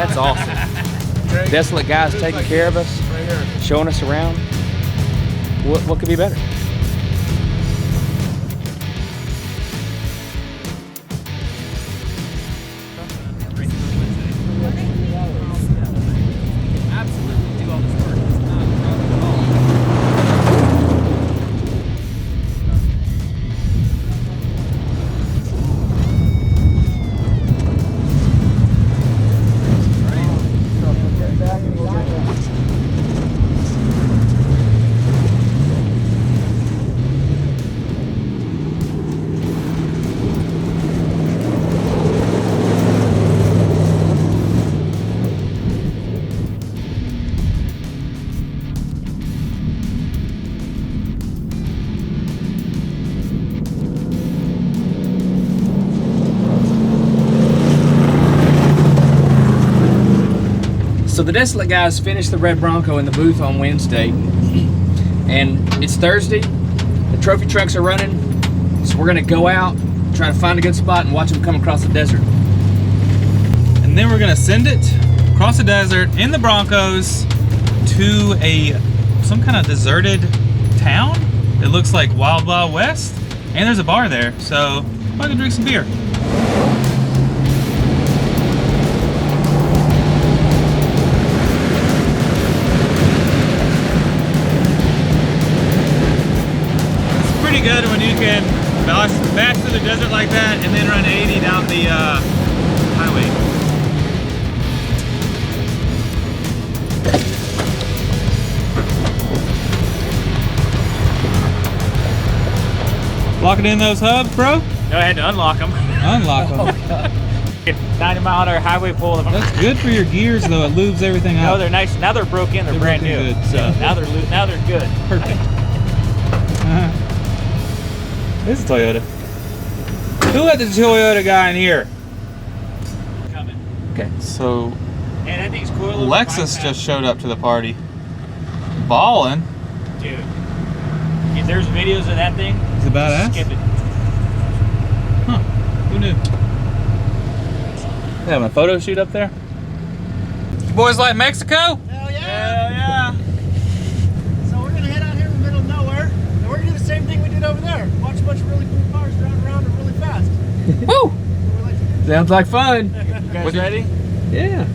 That's awesome. Desolate guys taking care of us, showing us around. What could be better? Absolutely do all this work. It's not a problem at all. So the Desolate guys finished the red Bronco in the booth on Wednesday, and it's Thursday. The trophy trucks are running, so we're gonna go out, try to find a good spot, and watch them come across the desert. And then we're gonna send it across the desert in the Broncos to some kind of deserted town. It looks like Wild Wild West, and there's a bar there, so I can drink some beer. Pretty good when you can bash through the desert like that and then run 80 down the highway. Locking in those hubs, bro? No, I had to unlock them. Unlock them. 90-mile-an-hour highway full of them. That's good for your gears, though. It lubes everything No, out. they're nice. Now they're broke in. They're brand new. Good, so now they're good. Perfect. This is a Toyota. Who let the Toyota guy in here? Coming. Okay. So And that thing's cool. Lexus just showed up to the party. Ballin'. Dude. If there's videos of that thing, Is it badass? skip it. Huh. Who knew? They having a photo shoot up there? You boys like Mexico? Hell yeah! Hell yeah. So we're gonna head out here in the middle of nowhere, and we're gonna do the same thing we did over there. Watch a bunch of really cool cars drive around and really fast. Woo! Sounds like fun. You guys ready? Yeah.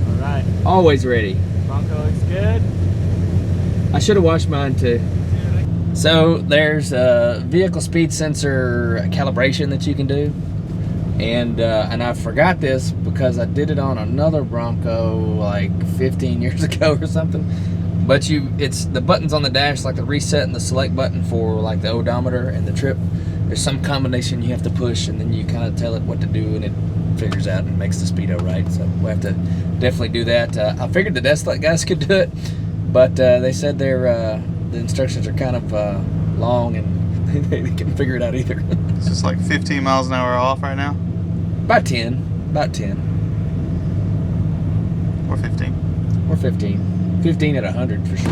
All right. Always ready. Bronco looks good. I should have washed mine too. So there's a vehicle speed sensor calibration that you can do, and I forgot this because I did it on another Bronco like 15 years ago or something. But it's the buttons on the dash, like the reset and the select button for like the odometer and the trip. There's some combination you have to push, and then you kind of tell it what to do, and it figures out and makes the speedo right. So we'll have to definitely do that. I figured the Desolate guys could do it, but they said the instructions are kind of long, and they can't figure it out either. It's just like 15 miles an hour off right now? About 10. Or 15? Or 15. 15 at 100 for sure.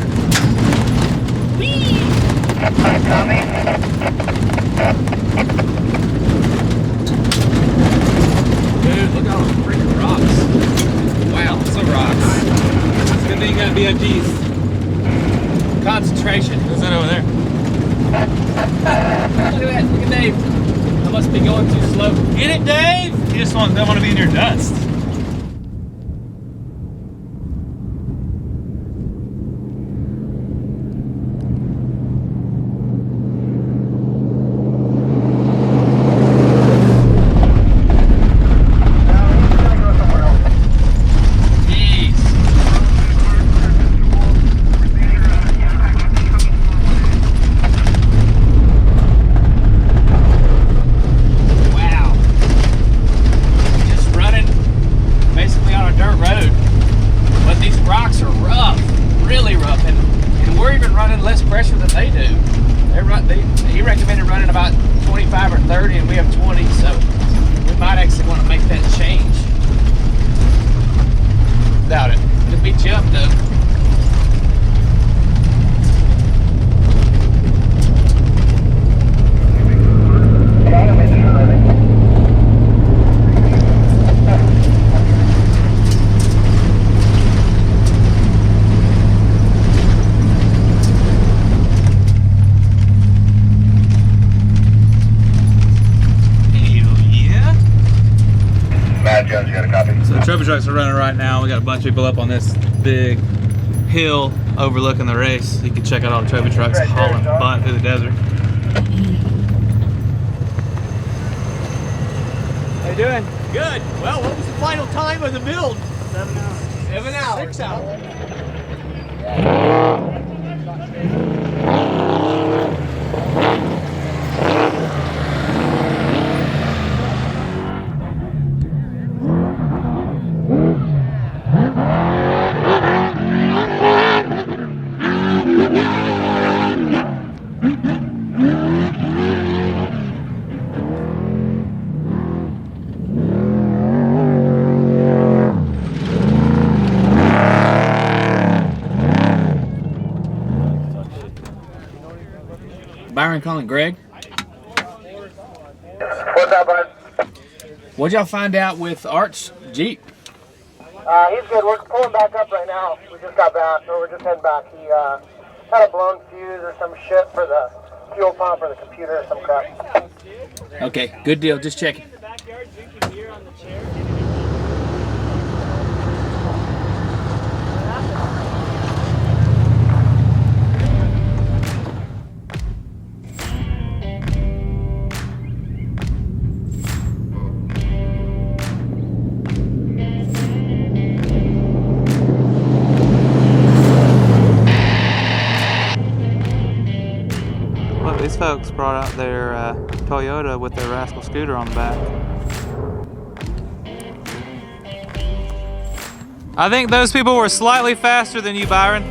Whee! Dude, look at all those freaking rocks. Wow, some rocks. It's a good thing you got BFGs. Concentration. Who's that over there? Look at that. Look at Dave. I must be going too slow. Get it, Dave! You just don't want to be in your dust. trucks are running right now. We got a bunch of people up on this big hill overlooking the race. You can check out all the trophy trucks hauling butt through the desert. How you doing? Good. Well, what was the final time of the build? 7 hours. 7 hours. 6 hours. Byron calling Greg. What's up, bud? What'd y'all find out with Art's Jeep? He's good. We're pulling back up right now. We just got back, or we're just heading back. He had a blown fuse or some shit for the fuel pump or the computer or some crap. Okay, good deal. Just checking. In the backyard drinking beer on the chair. Look, these folks brought out their Toyota with their Rascal scooter on the back. I think those people were slightly faster than you, Byron.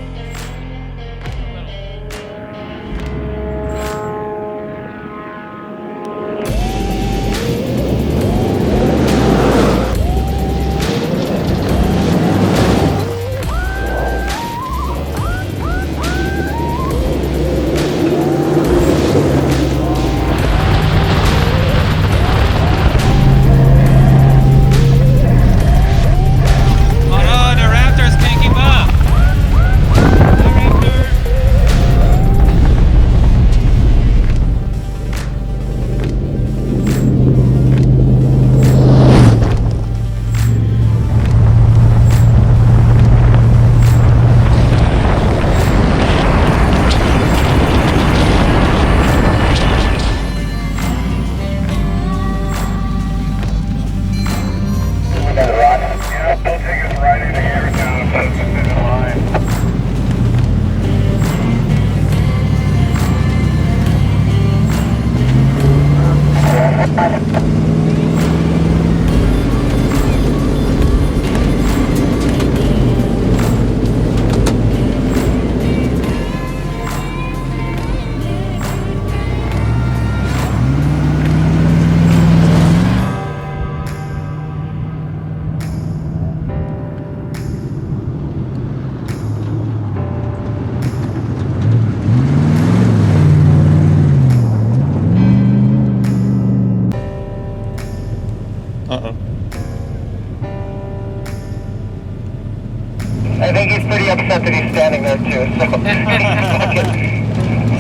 I think he's pretty upset that he's standing there too.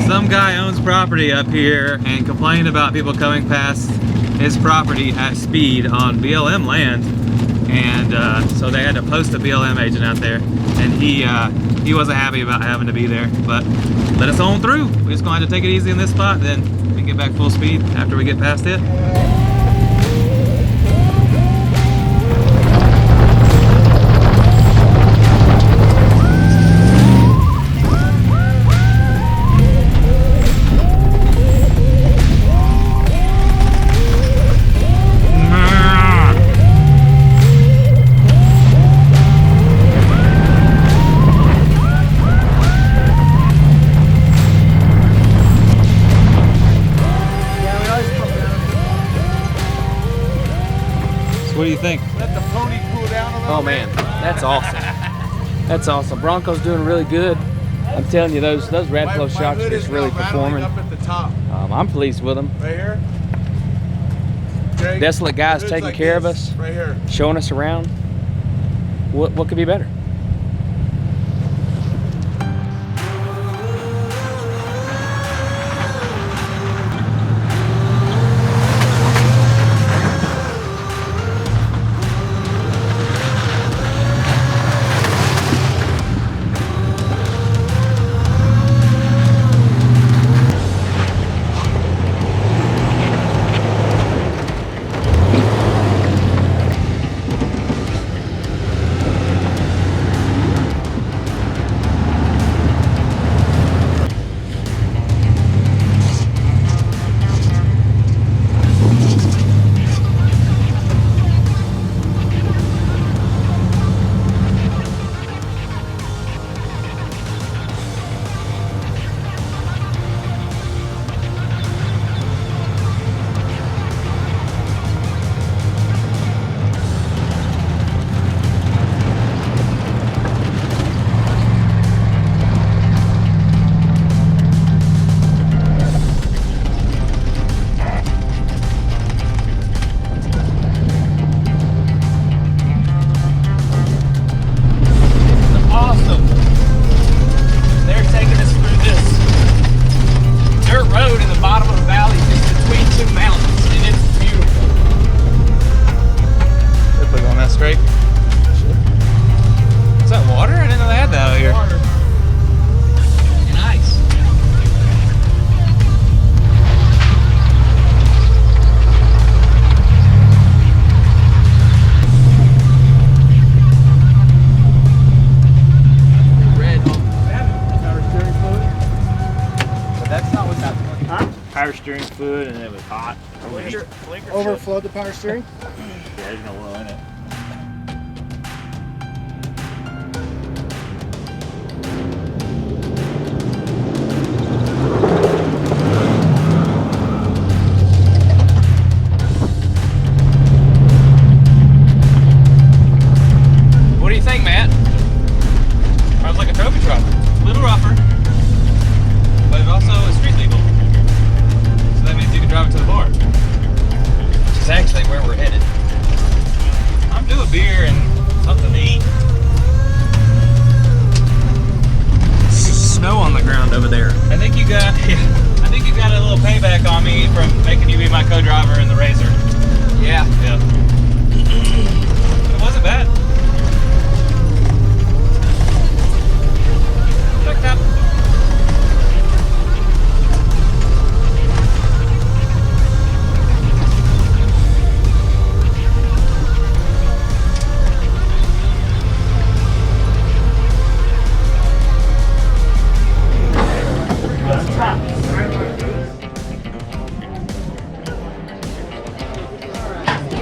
So. Some guy owns property up here and complained about people coming past his property at speed on BLM land, and so they had to post a BLM agent out there, and he wasn't happy about having to be there, but let us on through. We're just going to have to take it easy in this spot, then we can get back full speed after we get past it. What do you think? Let the pony cool down a little. Oh man, that's awesome. That's awesome. Bronco's doing really good. I'm telling you, those Radflo shocks are just really performing. Up at the top. I'm pleased with them. Right here. Okay. Desolate guys The hood's taking like care of this, us, right here. showing us around. What could be better? hot. Overflowed the power steering. Yeah, there's no oil in it. What do you think, Matt? Sounds like a trophy truck. A little rougher, but it also is street legal. So that means you can drive it to the bar. Which is actually where we're headed. I'm due a beer and something to eat. Snow on the ground over there. I think you got, I think you got a little payback on me from making you be my co-driver in the Razor. Yeah. Yeah. It wasn't bad. Check that.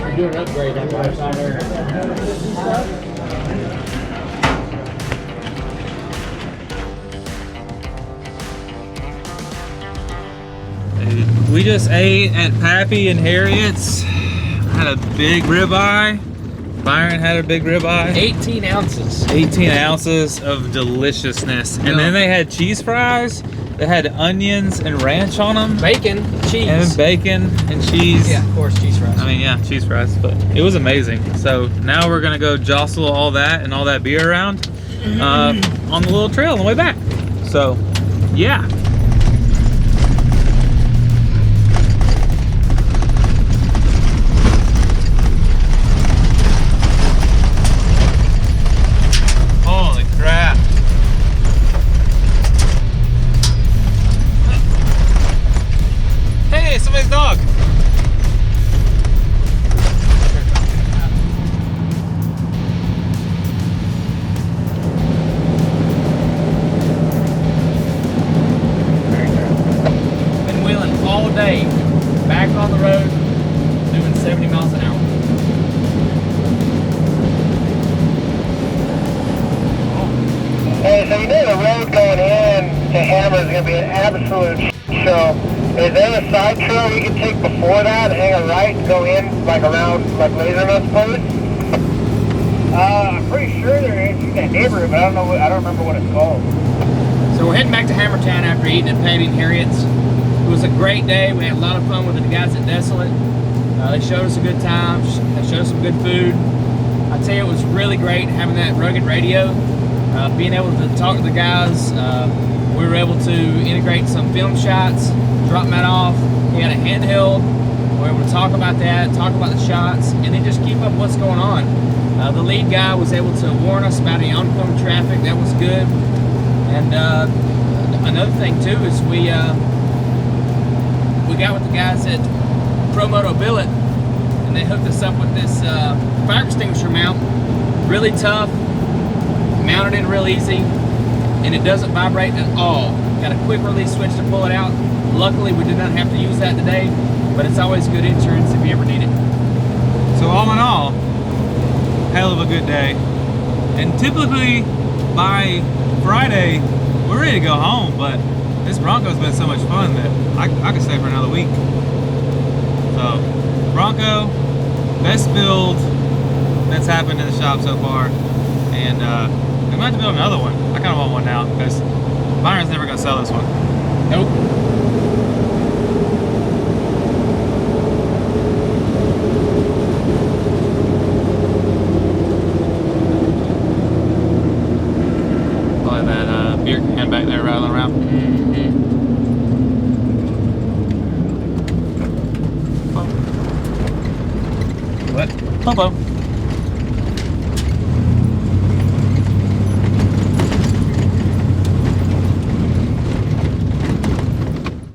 We're doing an upgrade on the other side there. We just ate at Pappy and Harriet's. Had a big ribeye. Byron had a big ribeye. 18 ounces. 18 ounces of deliciousness. And then they had cheese fries that had onions and ranch on them. Bacon, cheese. And bacon and cheese. Yeah, of course, cheese fries. I mean, yeah, cheese fries, but it was amazing. So now we're gonna go jostle all that and all that beer around on the little trail on the way back. So, yeah. Holy crap. Hey, somebody's dog. Been wheeling all day, back on the road, doing 70 miles an hour. Hey, so you know the road going in to Hammer is going to be an absolute show. Is there a side trail we can take before that, hang a right, and go in like around like Lasernuts Post? I'm pretty sure there is in that neighborhood, but I don't remember what it's called. So we're heading back to Hammertown after eating at Pappy and Harriet's. It was a great day. We had a lot of fun with the guys at Desolate. They showed us a good time. They showed us some good food. I tell you, it was really great having that rugged radio. Being able to talk to the guys. We were able to integrate some film shots, drop that off. We had a handheld. We were able to talk about that, talk about the shots, and then just keep up what's going on. The lead guy was able to warn us about any oncoming traffic. That was good. And another thing too is we got with the guys at Prerunner Build, and they hooked us up with this fire extinguisher mount. Really tough, mounted in real easy, and it doesn't vibrate at all. Got a quick release switch to pull it out. Luckily, we did not have to use that today, but it's always good insurance if you ever need it. So all in all, hell of a good day. And typically by Friday, we're ready to go home, but this Bronco's been so much fun that I could stay for another week. So, Bronco, best build that's happened in the shop so far. And we might have to build another one. I kind of want one now because Byron's never going to sell this one. Nope. Probably that beer can back there rattling around. What? Popo.